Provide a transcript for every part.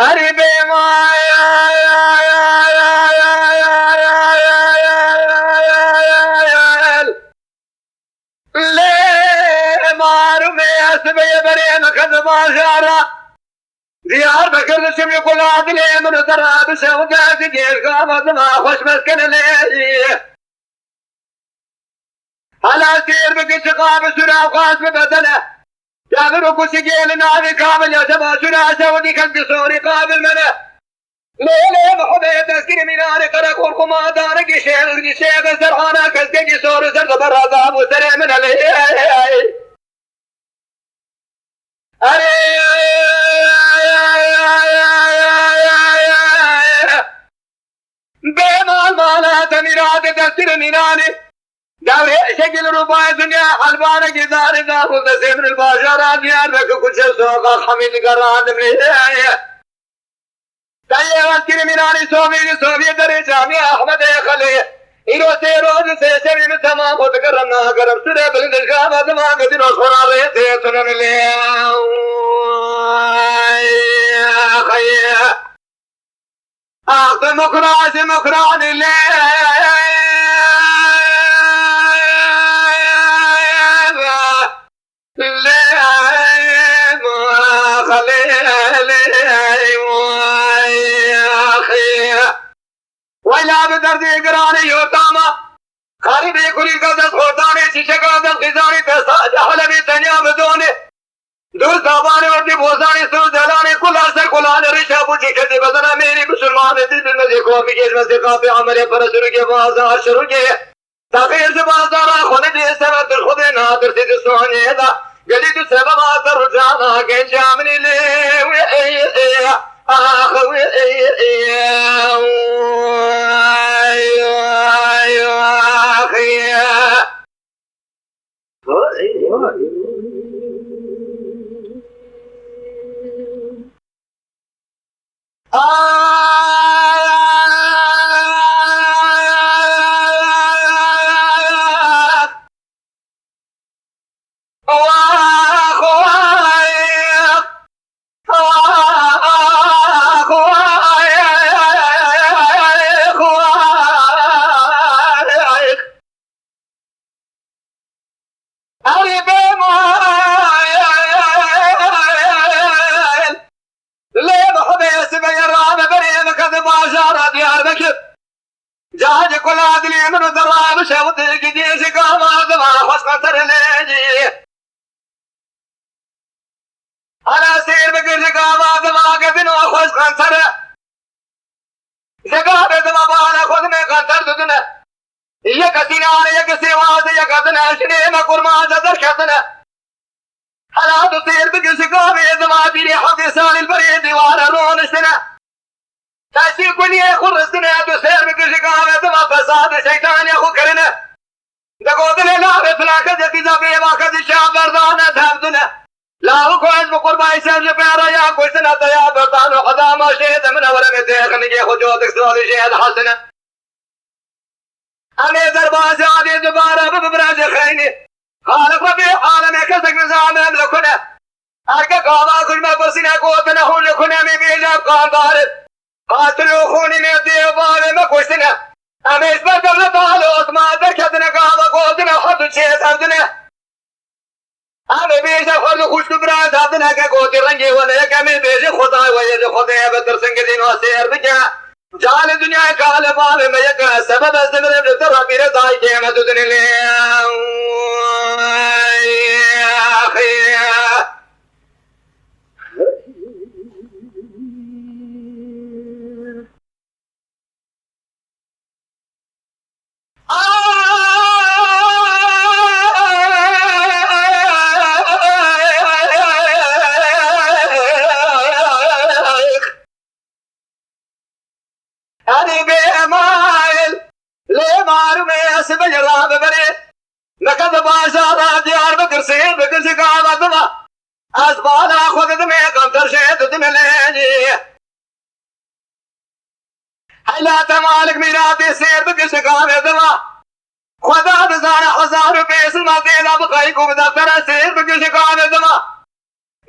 أري بما ليه ما رمي أسبي بريم كذب عشارة ديار بكر شم يقول عدلي من ترى بسوداء تجير قامت ما خوش مسكن ليه على سير بقيت قام سرا وقاس ببدنه يعملوا كسجيل نادي كامل يا سبا سرا سودي كالقصوري قابل منه ليه محبه تسكين من آن قرق والقما دارك شيخ سرحانا كسكي سور سرد برازاب وسرع من عليه بما مالات مراد تسر مناني داوي شكل رباع دنيا حلبان جدار داخل تسمر الباشرات ديار بك كل سوق حميد قران من تايه واسكر مناني صوبي دري جامع احمد خلي إلو سيروز سيسمي من تمام وتكرمنا قرب سنة بالنشامة ما قدر أصفر عليه سيسنن لي أخي أخذ مكران لي ولا بدردي قراني يوتاما خالدي كل قدس خوتاني شيشة قدس خزاني تساج حلبي تنيا بدوني دوز داباني وردي بوزاني سوز دلاني كل أرسل كلاني ريشا بوجي كذي بدنا ميري بسلمان دل بالمزي قومي جيش مسيقا في عملي فرسرقي بازا شرقي تغير زبازارا خوندي سبب الخذ نادر سيد السواني هذا قليد سبب آثر رجانا كين جامني لي أخوي جاج كل عدلي من الضراب شوط الجديس قامات ما خص قطر ليجي على سير بقر قامات ما قدن وخص قطر زقابت ما بانا خذ من قطر ددنا يكسينا يكسيوات يكسنا شني ما قرما زدر كسنا على تصير بقر قامات ما بيني حظي سال البريد وعلى رون سنه تأثير كل يأخذ السنة تسير بكل شكاوة ما فساد الشيطان يأخذ كرنا دقودنا لا بفلاك ذاتي زبيه ما كذي الشعب برضانا تهبدنا لا هو كويس بقربا يسان جبارا يا كويسنا تيا برضان وخدا ما شهد من أولا متيخ نجي خجوتك سوالي شهد حسنا أمي درباز عادي دبارا ببراج خيني خالق ربي عالمي كسك نزام أملكنا أركا قاما كل ما بسنا قوتنا هون لكنا مي بيجاب قام بارد قاتلوا خوني من الديوان ما كوشتنا أمي اسمت بلطالوس ما دركتنا قاما قوتنا حد شيء سردنا أمي بيجا خرد خوش دبرات هاتنا كقوتي رنجي ولا يكمي بيجي خطاي ويجي خطاي بتر سنجدين وسير بجا جال الدنيا قال بابي ما يكا سبب الزمن بتر بير داي كيما تدني لي أخي أنا بأمايل ليه معلومة سبج الله ببري نكذب باشا ديار بكر سين بكر سكابة دما أسبانا خذ دمي كم ترشيد دمي ليني هلا تمالك ميراتي سير بكر سكابة دما خدا بزارة حزار بيس ما تيلا بخيكو بدفتر سير بكر سكابة دما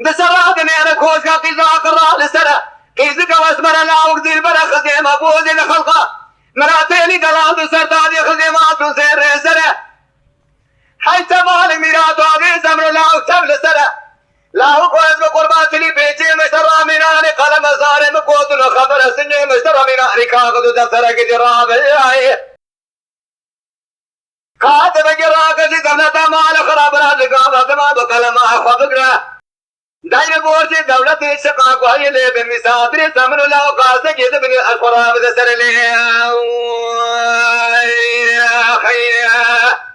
بسرات نير خوش کا قضا قرار لسرة إذ كواسمر لا وقدي البرا خزيمة بوز الخلقة مراتيني دلال سرداد خزيمات سير سرة حيث مالك ميرات وعقي سمر لا وكتب سرة لا وقوز بقربات لي بيتي مشترى مناني قلم صار مقوت الخبر سني مشترى مناني كاغذ دفتر كجراب كاتب جراك زمنة مال خراب رازقا ما بقلم أخبقنا داير بورسي دولة الشقاق وهي اللي بمسافر سمر لا وقاسة جد بن الخراب دسر لي خير